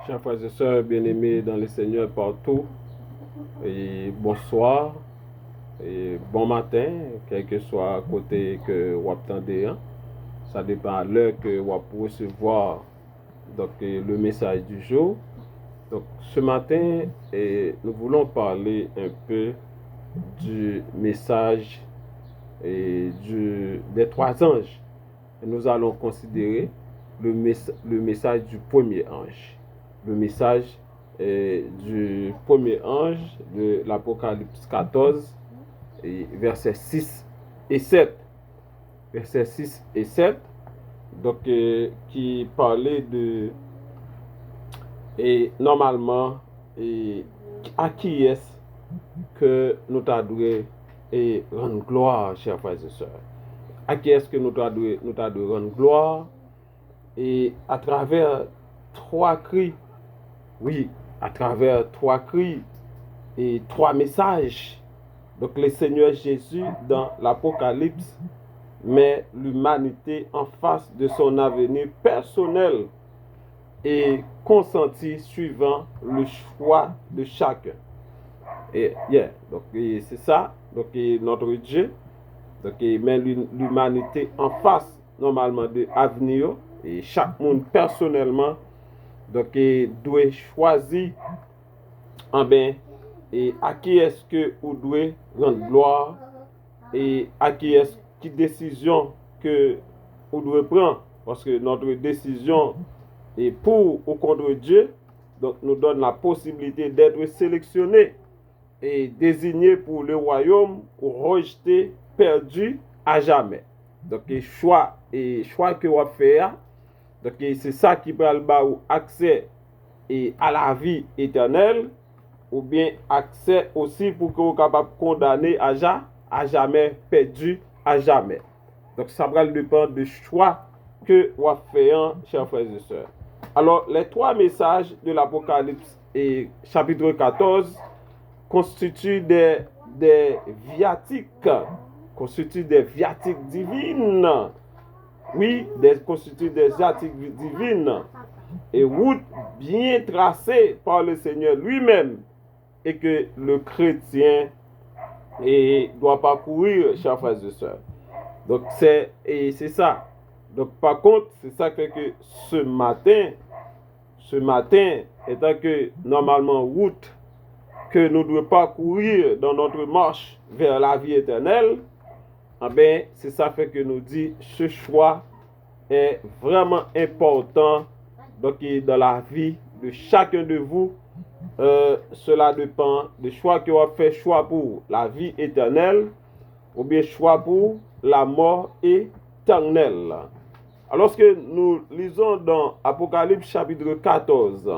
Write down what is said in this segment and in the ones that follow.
Chers frères et sœurs bien-aimés dans le Seigneur partout, et bonsoir, et bon matin, quel que soit côté que vous attendez, hein. Ça dépend à l'heure que vous pouvez recevoir le message du jour. Donc, ce matin, nous voulons parler un peu du message des trois anges. Et nous allons considérer le message du premier ange. Le message du premier ange de l'Apocalypse 14, versets 6 et 7. Versets 6 et 7, qui parlait de, et normalement, à qui est-ce que nous t'adouons et rendre gloire, chers frères et sœurs. À qui est-ce que nous t'adouons rendre gloire et à travers trois cris, oui, à travers trois cris et trois messages. Donc le Seigneur Jésus dans l'Apocalypse met l'humanité en face de son avenir personnel et consenti suivant le choix de chacun. Et donc c'est ça, donc notre Dieu, donc il met l'humanité en face normalement de l'avenir et chaque monde personnellement donc il doit choisir en bien et à qui est-ce que vous devez rendre gloire et à qui est-ce qui décision que vous devez prendre parce que notre décision est pour ou contre Dieu donc nous donne la possibilité d'être sélectionné et désigné pour le royaume ou rejeté, perdu à jamais. Donc choix que vous faites, donc c'est ça qui peut avoir accès et à la vie éternelle ou bien accès aussi pour que vous soyez capable de condamner à jamais, perdu à jamais. Donc ça va dépendre du choix que vous faites, chers frères et sœurs. Alors les trois messages de l'Apocalypse et chapitre 14 constituent des viatiques, divines. Oui, constituent des viatiques divines et routes bien tracées par le Seigneur lui-même et que le chrétien doit parcourir, chers frères et sœurs. Donc c'est ça. Donc par contre, c'est ça qui fait que ce matin, étant que normalement route que nous devons parcourir dans notre marche vers la vie éternelle, eh bien, c'est ça fait que nous dit ce choix est vraiment important donc dans la vie de chacun de vous. Cela dépend du choix que vous fait, choix pour la vie éternelle ou bien choix pour la mort éternelle. Alors, lorsque nous lisons dans Apocalypse chapitre 14,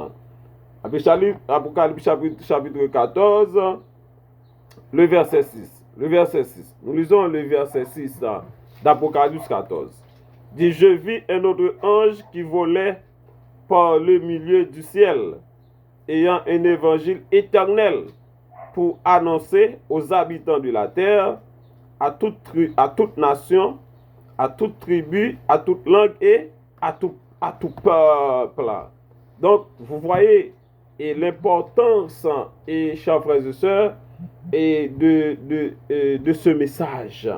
Apocalypse chapitre 14, le verset 6. Le verset 6. Nous lisons le verset 6 d'Apocalypse 14. Dit, je vis un autre ange qui volait par le milieu du ciel, ayant un évangile éternel pour annoncer aux habitants de la terre, à toute nation, à toute tribu, à toute langue et à tout peuple. Donc, vous voyez l'importance, et chers frères et sœurs, et de ce message.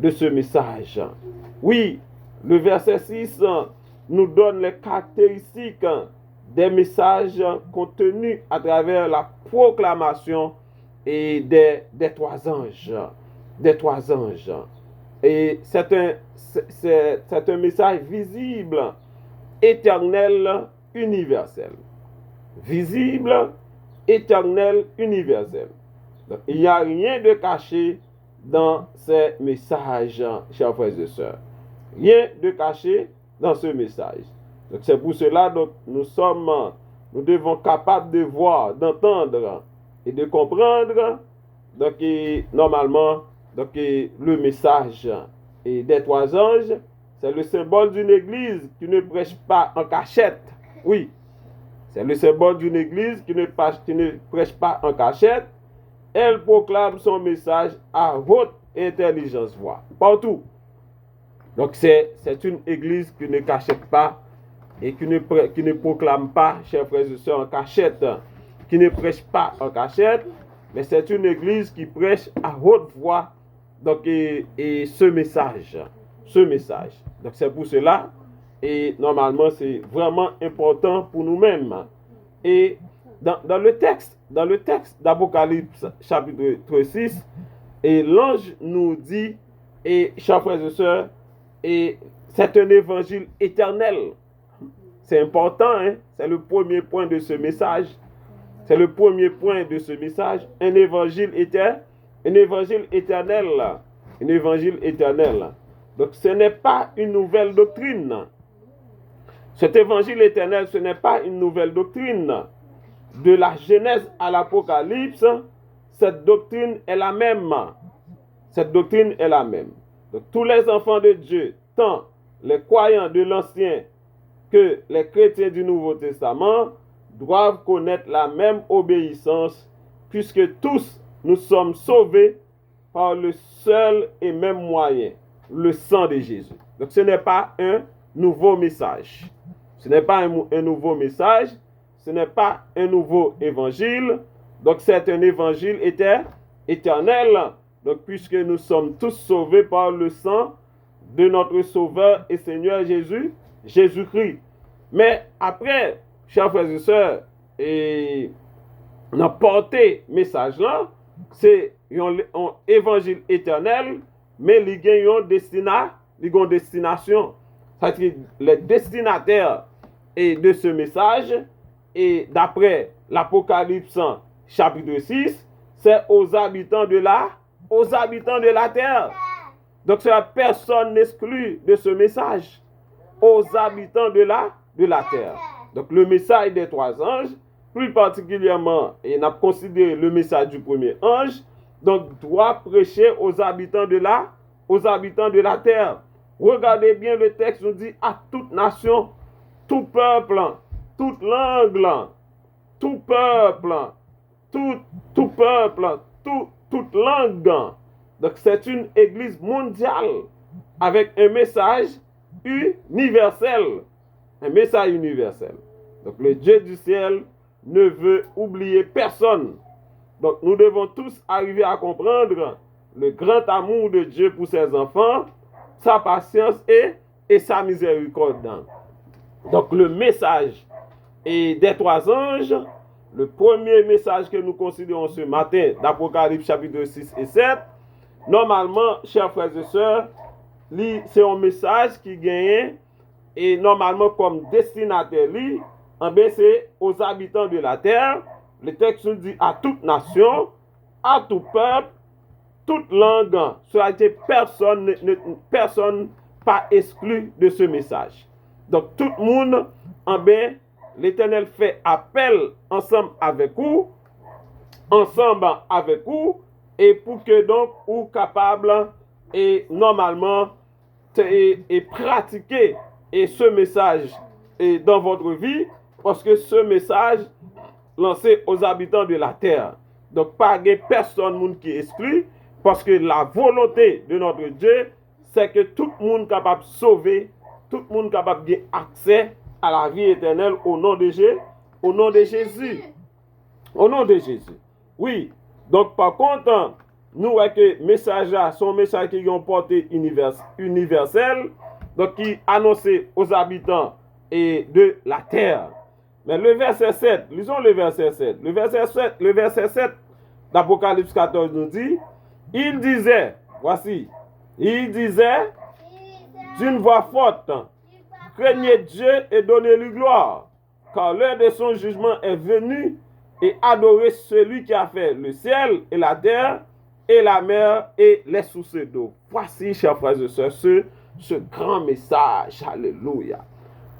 De ce message. Oui, le verset 6 nous donne les caractéristiques des messages contenus à travers la proclamation et des trois anges. Des trois anges. Et c'est un message visible, éternel, universel. Visible, éternel, universel. Donc, il n'y a rien de caché dans ces messages, chers frères et sœurs. Rien de caché dans ce message. Donc, c'est pour cela que nous devons être capables de voir, d'entendre et de comprendre. Donc, normalement, le message des trois anges, c'est le symbole d'une église qui ne prêche pas en cachette. Oui, c'est le symbole d'une église qui ne prêche pas en cachette. Elle proclame son message à haute intelligence voix, partout. Donc c'est une église qui ne cachette pas et qui ne proclame pas, chers frères et sœurs, en cachette, qui ne prêche pas en cachette, mais c'est une église qui prêche à haute voix donc, et ce message. Donc c'est pour cela, et normalement c'est vraiment important pour nous-mêmes. Et dans le texte d'Apocalypse chapitre 6, et l'ange nous dit, et chers frères et sœurs, et c'est un évangile éternel. C'est important, hein? C'est le premier point de ce message. C'est le premier point de ce message. Un évangile éternel. Un évangile éternel. Un évangile éternel. Donc ce n'est pas une nouvelle doctrine. Cet évangile éternel, ce n'est pas une nouvelle doctrine. De la Genèse à l'Apocalypse, cette doctrine est la même. Cette doctrine est la même. Donc tous les enfants de Dieu, tant les croyants de l'Ancien que les chrétiens du Nouveau Testament, doivent connaître la même obéissance, puisque tous nous sommes sauvés par le seul et même moyen, le sang de Jésus. Donc ce n'est pas un nouveau message. Ce n'est pas un nouveau message, ce n'est pas un nouveau évangile. Donc c'est un évangile éternel. Donc puisque nous sommes tous sauvés par le sang de notre Sauveur et Seigneur Jésus-Christ. Mais après, chers frères et sœurs, et dans porté message là, c'est un évangile éternel, mais il y a une destination. C'est-à-dire les destinataires de ce message, et d'après l'Apocalypse chapitre 6, c'est aux habitants de la terre. Donc c'est la personne exclue de ce message, aux habitants de la terre. Donc le message des trois anges, plus particulièrement, et on a considéré le message du premier ange, donc doit prêcher aux habitants de la terre. Regardez bien, le texte nous dit à toute nation, tout peuple, toute langue, tout peuple, tout peuple, toute langue. Donc c'est une église mondiale avec un message universel. Un message universel. Donc le Dieu du ciel ne veut oublier personne. Donc nous devons tous arriver à comprendre le grand amour de Dieu pour ses enfants, sa patience et sa miséricorde. Donc le message des trois anges, le premier message que nous considérons ce matin d'Apocalypse chapitre 6 et 7, normalement, chers frères et sœurs, c'est un message qui gagne et normalement comme destinataire, c'est aux habitants de la terre. Le texte nous dit à toute nation, à tout peuple, toute langue. Cela dit, personne pas exclu de ce message. Donc tout le monde, l'Éternel fait appel ensemble avec vous, et pour que donc vous capable et normalement et pratiquer ce message dans votre vie, parce que ce message lancé aux habitants de la terre. Donc pas de personne qui est exclu, parce que la volonté de notre Dieu, c'est que tout le monde capable de sauver, tout le monde capable de accès à la vie éternelle au nom de Jésus. Au nom de Jésus. Oui. Donc par contre, nous voyons que message là, son message qui ont porté universel, donc qui annonçait aux habitants de la terre. Mais le verset 7, lisons le verset 7. Le verset 7 d'Apocalypse 14 nous dit, il disait d'une voix forte, craignez Dieu et donnez-lui gloire, car l'heure de son jugement est venue, et adorez celui qui a fait le ciel et la terre, et la mer et les sources d'eau. Voici, chers frères et sœurs, ce grand message. Alléluia.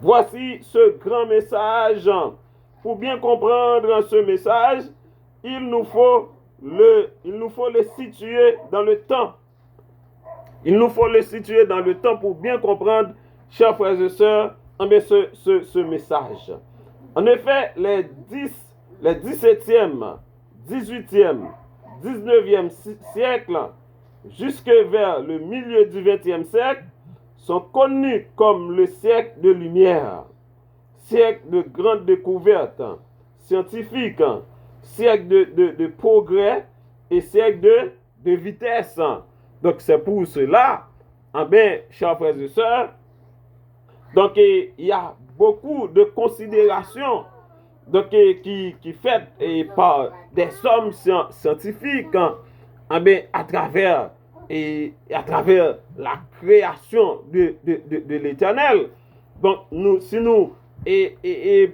Voici ce grand message. Pour bien comprendre ce message, il nous faut le situer dans le temps. Il nous faut le situer dans le temps pour bien comprendre, chers frères et sœurs, ce message. En effet, les 17e, 18e, 19e siècle, jusque vers le milieu du 20e siècle, sont connus comme le siècle de lumière. siècle de grandes découvertes scientifiques, siècle de progrès et siècle de vitesse. Donc c'est pour cela, chers frères et sœurs, donc il y a beaucoup de considérations donc, qui faites par des hommes scientifiques à travers la création de l'Éternel. Donc, si nous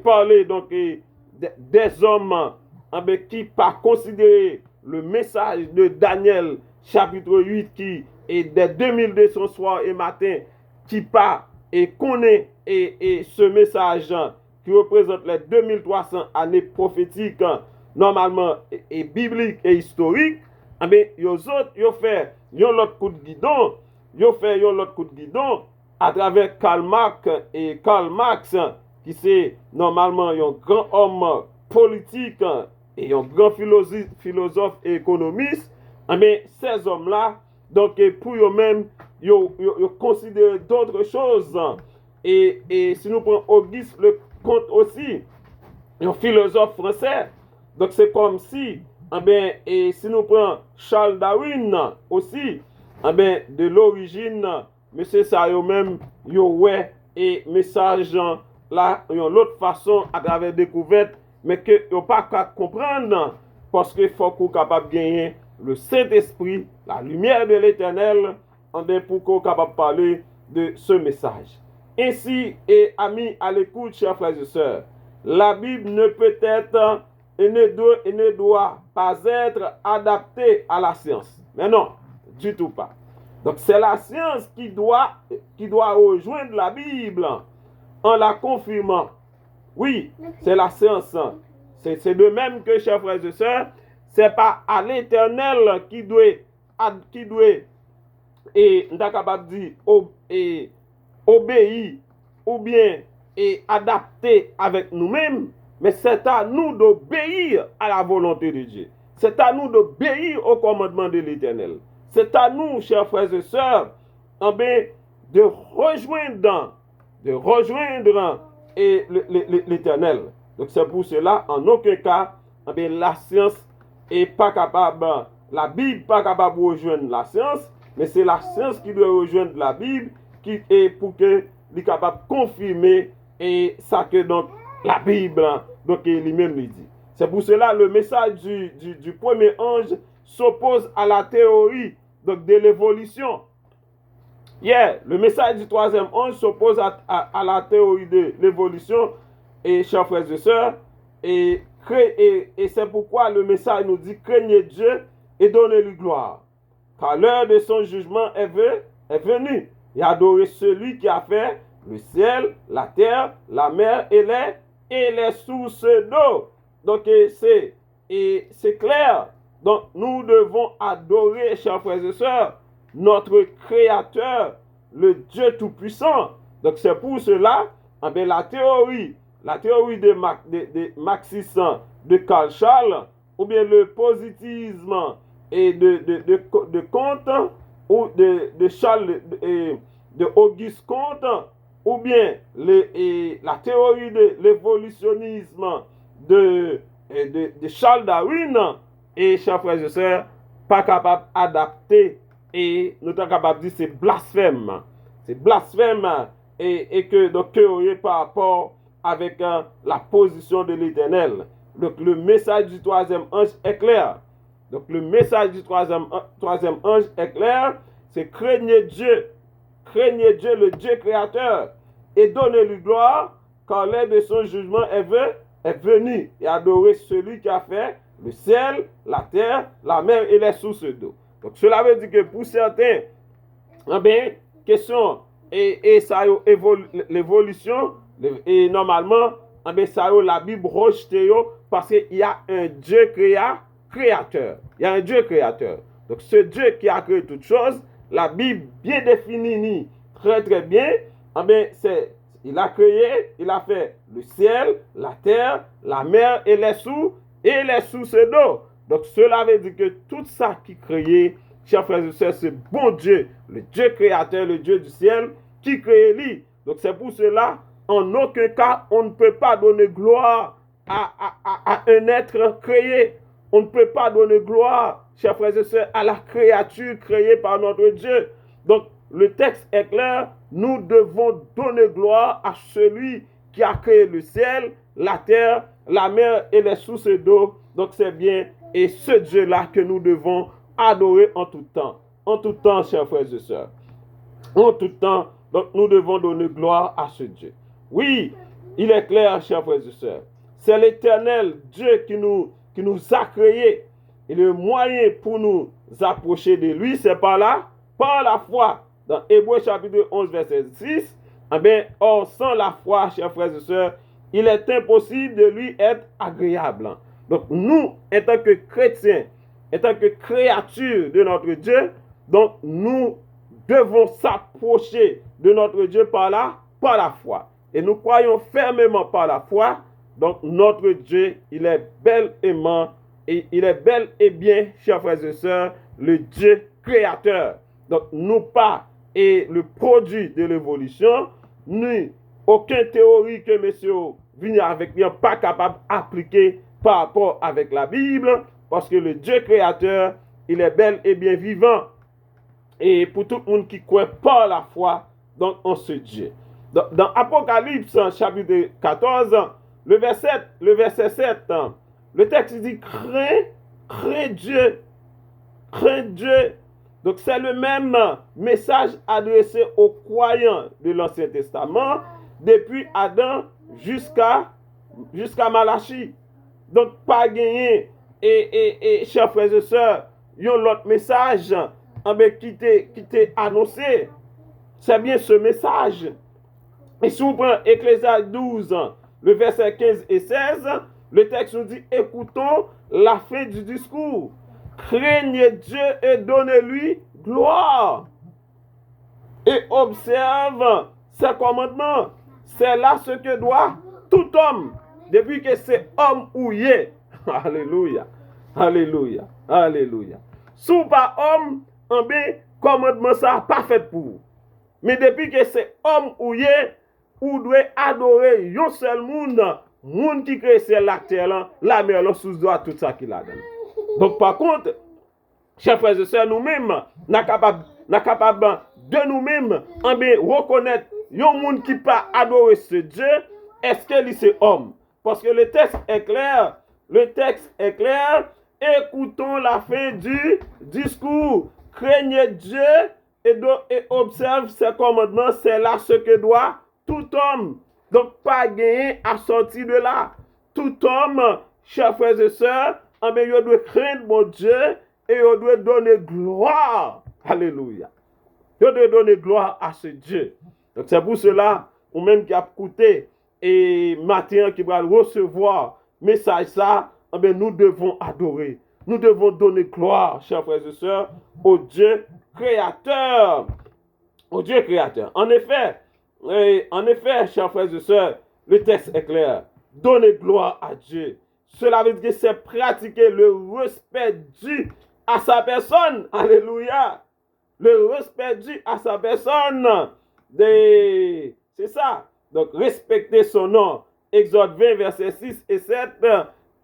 parler donc des hommes qui pas considéré le message de Daniel chapitre 8 qui est des 2200 soirs et matins qui pas et connaît ce message qui représente les 2300 années prophétiques normalement et bibliques et historiques, ils fait l'autre coup de guidon, à travers Karl Marx qui c'est normalement un grand homme politique et un grand philosophe et économiste. Ces hommes-là, donc pour eux-mêmes, ils considèrent d'autres choses. Et si nous prenons Auguste Comte aussi, un philosophe français, donc c'est comme si, et si nous prenons Charles Darwin aussi, de l'origine, monsieur ça eux-mêmes, ouais, et message là, ils ont l'autre façon à travers découverte, mais que ils pas qu'à comprendre, parce qu'il faut qu'on soit capable de gagner le Saint-Esprit, la lumière de l'Éternel, pour qu'on soit capable de parler de ce message. Ainsi, et amis à l'écoute, chers frères et sœurs, la Bible ne peut être et ne doit pas être adaptée à la science. Mais non, du tout pas. Donc c'est la science qui doit rejoindre la Bible en la confirmant. Oui, c'est la science. C'est de même que, chers frères et sœurs, c'est pas à l'Éternel qui doit et nous sommes capables de dire obéir ou bien adapter avec nous-mêmes, mais c'est à nous d'obéir à la volonté de Dieu. C'est à nous d'obéir au commandement de l'Éternel. C'est à nous, chers frères et sœurs, de rejoindre l'Éternel. Donc c'est pour cela, en aucun cas, la science est pas capable, la Bible n'est pas capable de rejoindre la science, mais c'est la science qui doit rejoindre la Bible qui est pour que soit capable de confirmer et ça que donc la Bible donc lui-même lui dit. C'est pour cela le message du premier ange s'oppose à la théorie donc de l'évolution. Le message du troisième ange s'oppose à la théorie de l'évolution et chers frères et sœurs et c'est pourquoi le message nous dit craignez Dieu et donnez-lui gloire. Car l'heure de son jugement est venue. Et adorez celui qui a fait le ciel, la terre, la mer et les sources d'eau. Donc c'est clair. Donc nous devons adorer, chers frères et sœurs, notre Créateur, le Dieu Tout-Puissant. Donc c'est pour cela, la théorie de marxisme de Karl Charles, ou bien le positivisme et de Comte, ou de Charles de Auguste Comte, ou bien la théorie de l'évolutionnisme de Charles Darwin, et chers frères et sœurs, pas capable d'adapter, et nous sommes capables de dire c'est blasphème. C'est blasphème et que donc par rapport avec la position de l'Éternel. Donc le message du troisième ange est clair. Donc le message du troisième ange est clair, c'est craignez Dieu, le Dieu créateur, et donnez-lui gloire, car l'heure de son jugement est venue, et adorez celui qui a fait le ciel, la terre, la mer et les sources d'eau. Donc cela veut dire que pour certains, question et ça l'évolution, et normalement, ça la Bible rejette parce qu'il y a un Dieu créateur. Il y a un Dieu créateur. Donc ce Dieu qui a créé toutes choses, la Bible bien définit très très bien, il a créé, il a fait le ciel, la terre, la mer et les sources d'eau. Donc cela veut dire que tout ça qui est créé, chers frères et sœurs, c'est bon Dieu, le Dieu créateur, le Dieu du ciel, qui crée lui. Donc c'est pour cela, en aucun cas, on ne peut pas donner gloire à un être créé. On ne peut pas donner gloire, chers frères et sœurs, à la créature créée par notre Dieu. Donc, le texte est clair. Nous devons donner gloire à celui qui a créé le ciel, la terre, la mer et les sources d'eau. Donc, c'est bien et ce Dieu-là que nous devons adorer en tout temps. En tout temps, chers frères et sœurs. En tout temps, donc nous devons donner gloire à ce Dieu. Oui, il est clair, chers frères et sœurs. C'est l'Éternel Dieu qui nous a créés. Et le moyen pour nous approcher de lui, c'est par la foi. Dans Hébreux chapitre 11, verset 6, or sans la foi, chers frères et sœurs, il est impossible de lui être agréable. Donc nous, en tant que chrétiens, en tant que créatures de notre Dieu, donc nous devons s'approcher de notre Dieu par la foi. Et nous croyons fermement par la foi. Donc notre Dieu, il est bel et bien, chers frères et sœurs, le Dieu créateur. Donc nous pas et le produit de l'évolution, ni aucune théorie que messieurs viennent avec n'est pas capable d'appliquer par rapport avec la Bible, parce que le Dieu créateur, il est bel et bien vivant. Et pour tout le monde qui croit par la foi, donc en ce Dieu. Dans Apocalypse, chapitre 14, le verset 7, le texte dit, crains Dieu. Donc c'est le même message adressé aux croyants de l'Ancien Testament, depuis Adam jusqu'à Malachie. Donc pas gagné, et chers frères et sœurs, il y a l'autre message qui t'est annoncé. C'est bien ce message. Et si vous prenez Ecclésiaste 12, le verset 15 et 16, le texte nous dit, écoutons la fin du discours. Craignez Dieu et donnez-lui gloire. Et observe ses commandements. C'est là ce que doit tout homme, depuis que c'est homme ou yé. Alléluia. Alléluia. Alléluia. Sous pas homme, en bien, commandement ça pas fait pour vous. Mais depuis que c'est homme ou yé, ou doit adorer un seul monde qui crée ciel la terre, la mer, le sous doit tout ça qu'il a donné. Donc par contre, chers frères et sœurs, nous-mêmes, nous capable de nous-mêmes en bien reconnaître un monde qui pas adorer ce Dieu, est-ce que c'est homme? Parce que le texte est clair. Écoutons la fin du discours. Craignez Dieu et observe ses commandements. C'est là ce que doit tout homme. Donc, pas gagner à sortir de là. Tout homme, chers frères et sœurs, il doit craindre mon Dieu et il doit donner gloire. Alléluia. Il doit donner gloire à ce Dieu. Donc, c'est pour cela, ou même qui a écouté et matin qui va recevoir message ça, nous devons adorer. Nous devons donner gloire, chers frères et sœurs, au Dieu créateur. Au Dieu créateur. En effet, chers frères et sœurs, le texte est clair. Donner gloire à Dieu. Cela veut dire que c'est pratiquer le respect dû à sa personne. Alléluia. Le respect dû à sa personne. C'est ça. Donc, respecter son nom. Exode 20, versets 6 et 7.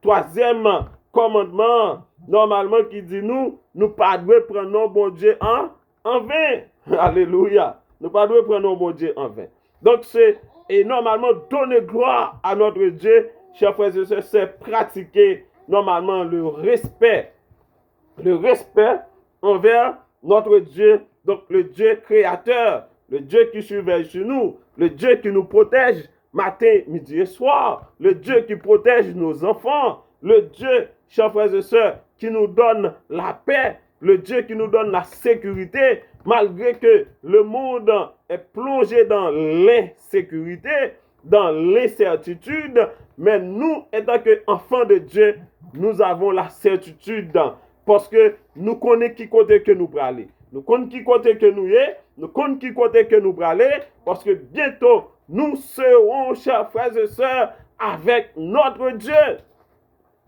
Troisième commandement, normalement, qui dit nous pas devons prendre nos bon Dieu en vain. Alléluia. Nous pas devons prendre nos bon Dieu en vain. Donc, et normalement, donner gloire à notre Dieu, chers frères et sœurs, c'est pratiquer normalement le respect envers notre Dieu, donc le Dieu créateur, le Dieu qui surveille sur nous, le Dieu qui nous protège matin, midi et soir, le Dieu qui protège nos enfants, le Dieu, chers frères et sœurs, qui nous donne la paix, le Dieu qui nous donne la sécurité, malgré que le monde est plongé dans l'insécurité, dans l'incertitude, mais nous, étant qu'enfants de Dieu, nous avons la certitude, parce que nous connaissons qui côté que nous allons. Nous connaissons qui côté que nous sommes, nous connaissons qui côté que nous allons, parce que bientôt, nous serons, chers frères et sœurs, avec notre Dieu.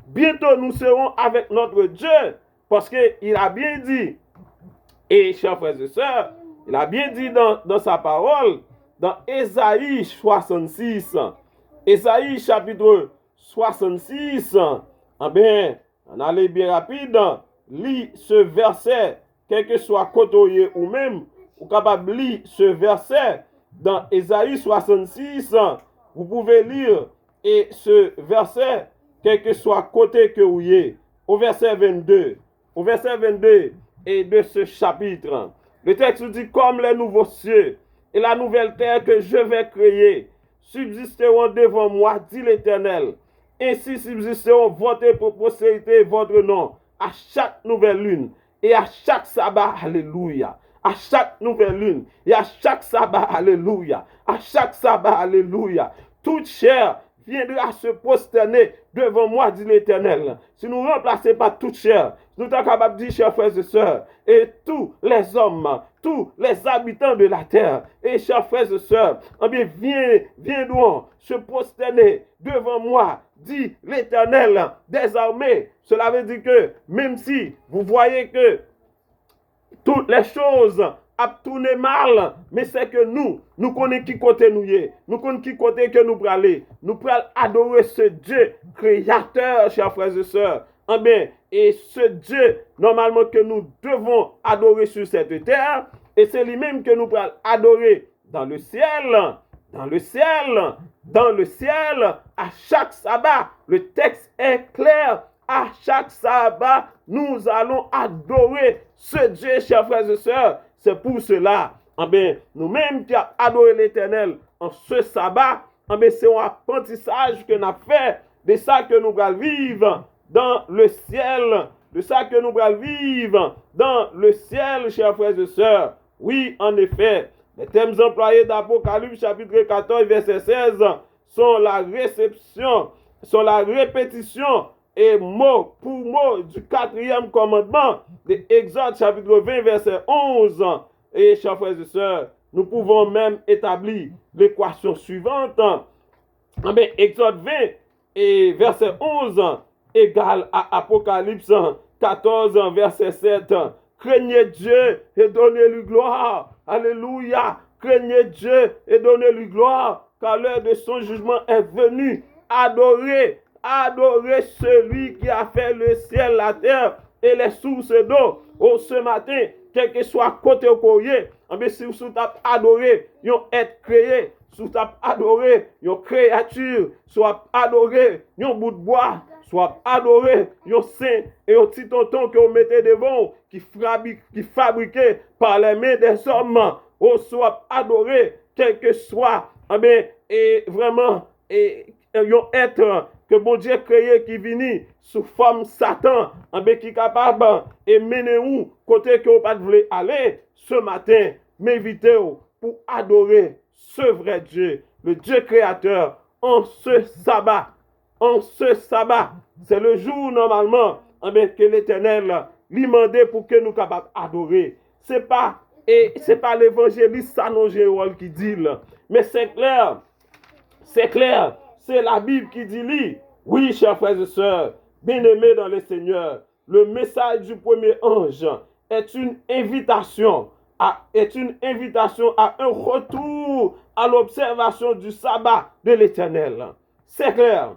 Bientôt, nous serons avec notre Dieu, parce qu'il a bien dit, et chers frères et sœurs, il a bien dit dans sa parole, dans Ésaïe 66. Ésaïe chapitre 66. Eh bien, on allait bien rapide. Lis ce verset, quel que soit côté ou même, ou capable de lire ce verset dans Ésaïe 66. Vous pouvez lire et ce verset, quel que soit côté que vous y au verset 22. Au verset 22 et de ce chapitre. Le texte dit, comme les nouveaux cieux et la nouvelle terre que je vais créer subsisteront devant moi, dit l'Éternel. Ainsi subsisteront votre postérité et votre nom à chaque nouvelle lune et à chaque sabbat, alléluia. À chaque nouvelle lune et à chaque sabbat, alléluia. À chaque sabbat, alléluia. Toute chair viendra se prosterner devant moi, dit l'Éternel. Si nous ne remplaçons pas toute chair, nous sommes capables de dire, chers frères et sœurs, et tous les hommes, tous les habitants de la terre, et chers frères et sœurs, eh bien, viendront se prosterner devant moi, dit l'Éternel des armées. Cela veut dire que même si vous voyez que toutes les choses a tourné mal, mais c'est que nous connaissons qui côté nous connaissons qui côté que nous prenons adorer ce Dieu créateur, chers frères et sœurs. Eh bien, et ce Dieu, normalement, que nous devons adorer sur cette terre, et c'est lui-même que nous prenons adorer dans le ciel, dans le ciel, dans le ciel, à chaque sabbat. Le texte est clair. À chaque sabbat, nous allons adorer ce Dieu, chers frères et sœurs. C'est pour cela, nous-mêmes qui avons adoré l'Éternel en ce sabbat, c'est un apprentissage que nous avons fait de ça que nous allons vivre dans le ciel, de ça que nous allons vivre dans le ciel, chers frères et sœurs. Oui, en effet, les thèmes employés d'Apocalypse chapitre 14, verset 16 sont la réception, sont la répétition et mot pour mot du 4e commandement de Exode chapitre 20 verset 11. Et chers frères et sœurs, nous pouvons même établir l'équation suivante. Exode 20 et verset 11 égale à Apocalypse 14 verset 7. Craignez Dieu et donnez-lui gloire. Alléluia. Craignez Dieu et donnez-lui gloire, car l'heure de son jugement est venue. Adorez celui qui a fait le ciel, la terre et les sources d'eau. Oh, ce matin, quel que soit côté au courrier, si vous avez adoré, vous êtes créé, si vous avez adoré, une créature, soit adoré, un bout de bois, soit adoré, un saint et un petit tonton que vous mettez devant, qui fabriqué par les mains des hommes, ou soit adoré, quel que soit, et vraiment, et un être que bon Dieu créé qui vient sous forme Satan, qui est capable de mener où côté que vous ne voulez aller ce matin, m'invitez pour adorer ce vrai Dieu, le Dieu créateur, en ce sabbat. En ce sabbat, c'est le jour normalement que l'Éternel lui demandait pour que nous capables d'adorer. C'est pas l'évangéliste Sanon Gérol qui dit là, mais c'est clair, c'est la Bible qui dit lui. Oui, chers frères et sœurs, bien-aimés dans le Seigneur, le message du premier ange est une invitation à un retour à l'observation du sabbat de l'Éternel. C'est clair,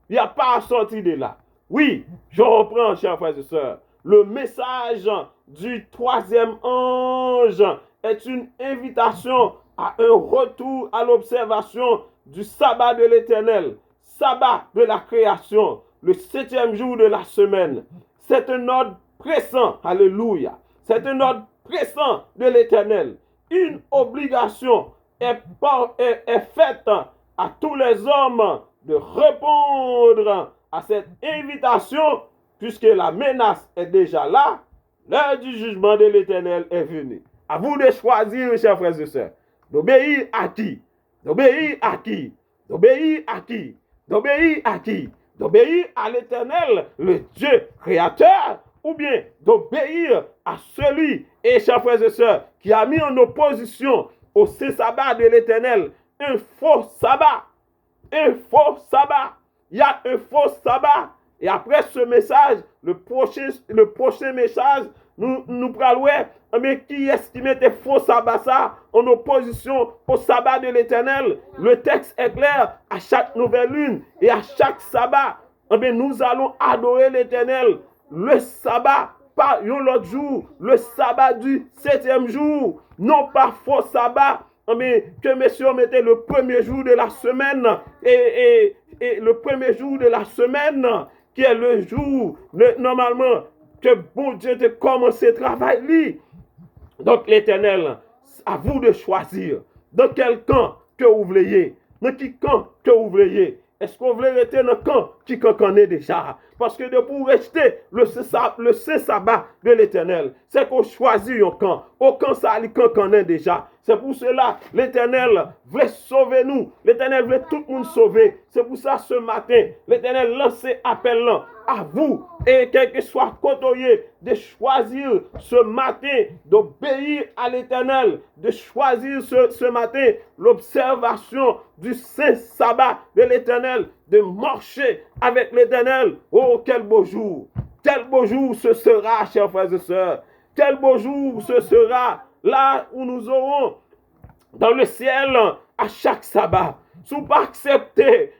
il n'y a pas à sortir de là. Oui, je reprends, chers frères et sœurs, le message du troisième ange est une invitation à un retour à l'observation du sabbat de l'Éternel, sabbat de la création, le 7e jour de la semaine. C'est un ordre pressant, alléluia, c'est un ordre pressant de l'Éternel. Une obligation est faite à tous les hommes de répondre à cette invitation, puisque la menace est déjà là, l'heure du jugement de l'Éternel est venue. À vous de choisir, chers frères et sœurs, d'obéir à qui? D'obéir à qui? D'obéir à qui? D'obéir à qui? D'obéir à l'Éternel, le Dieu créateur, ou bien d'obéir à celui, et chers frères et sœurs, qui a mis en opposition au sabbat de l'Éternel un faux sabbat. Un faux sabbat. Il y a un faux sabbat. Et après ce message, le prochain message nous prenons, mais qui est-ce qui mettait faux sabbat ça en opposition au sabbat de l'Éternel? Le texte est clair, à chaque nouvelle lune et à chaque sabbat, nous allons adorer l'Éternel. Le sabbat, pas l'autre jour, le sabbat du 7e jour, non pas faux sabbat, que messieurs mettaient le premier jour de la semaine et le premier jour de la semaine, qui est le jour, normalement, que bon Dieu te commence le travail. Donc l'Éternel, à vous de choisir dans quel camp que vous voulez, dans quel camp que vous voulez. Est-ce qu'on voulait rester dans le camp qui connaît déjà? Parce que pour rester le saint sabbat de l'Éternel, c'est qu'on choisit un camp. Au camp, ça, le camp connaît déjà. C'est pour cela, l'Éternel voulait sauver nous. L'Éternel voulait tout le monde sauver. C'est pour ça, ce matin, l'Éternel lance appel à vous, et quel que soit côtoyé, de choisir ce matin d'obéir à l'Éternel, de choisir ce matin l'observation du saint sabbat de l'Éternel, de marcher avec l'Éternel. Oh, quel beau jour! Quel beau jour ce sera, chers frères et sœurs! Quel beau jour ce sera là où nous aurons dans le ciel à chaque sabbat. Si vous pas accepter,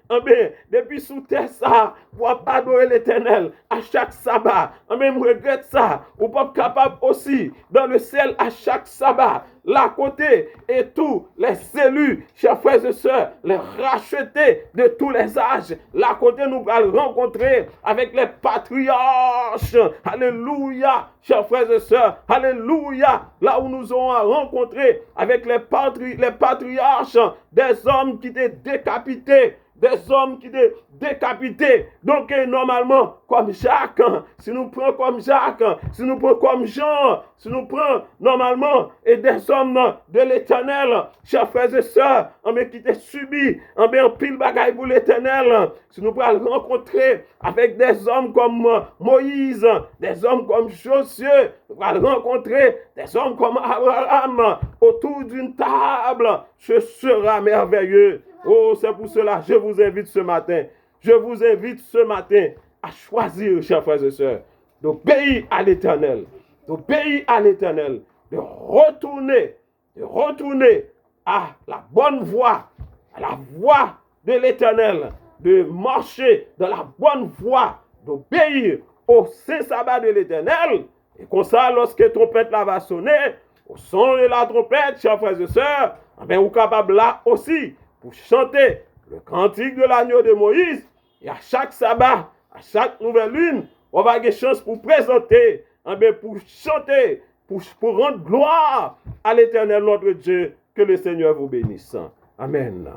depuis sous terre ça, pour adorer l'Éternel à chaque sabbat, je regrette ça. Vous pas capable aussi dans le ciel à chaque sabbat, là côté et tous les élus, chers frères et sœurs, les rachetés de tous les âges, là côté nous allons rencontrer avec les patriarches. Alléluia, chers frères et sœurs, alléluia, là où nous aurons à rencontrer avec les patriarches, des hommes qui étaient décapités, des hommes qui étaient décapités. Donc, normalement, comme Jacques, si nous prenons comme Jacques, si nous prenons comme Jean, si nous prenons normalement et des hommes de l'Éternel, chers frères et sœurs, qui étaient subis, en pile bagaille pour l'Éternel, si nous pouvons rencontrer avec des hommes comme Moïse, des hommes comme Josué, nous pouvons rencontrer des hommes comme Abraham autour d'une table, ce sera merveilleux. Oh, c'est pour cela, je vous invite ce matin à choisir, chers frères et sœurs, d'obéir à l'Éternel, de retourner à la bonne voie, à la voie de l'Éternel, de marcher dans la bonne voie, d'obéir au saint sabbat de l'Éternel. Et comme ça, lorsque trompette là va sonner, au son de la trompette, chers frères et sœurs, vous êtes capable là aussi pour chanter le cantique de l'agneau de Moïse. Et à chaque sabbat, à chaque nouvelle lune, on va avoir des chances pour présenter, pour chanter, pour rendre gloire à l'Éternel notre Dieu. Que le Seigneur vous bénisse. Amen.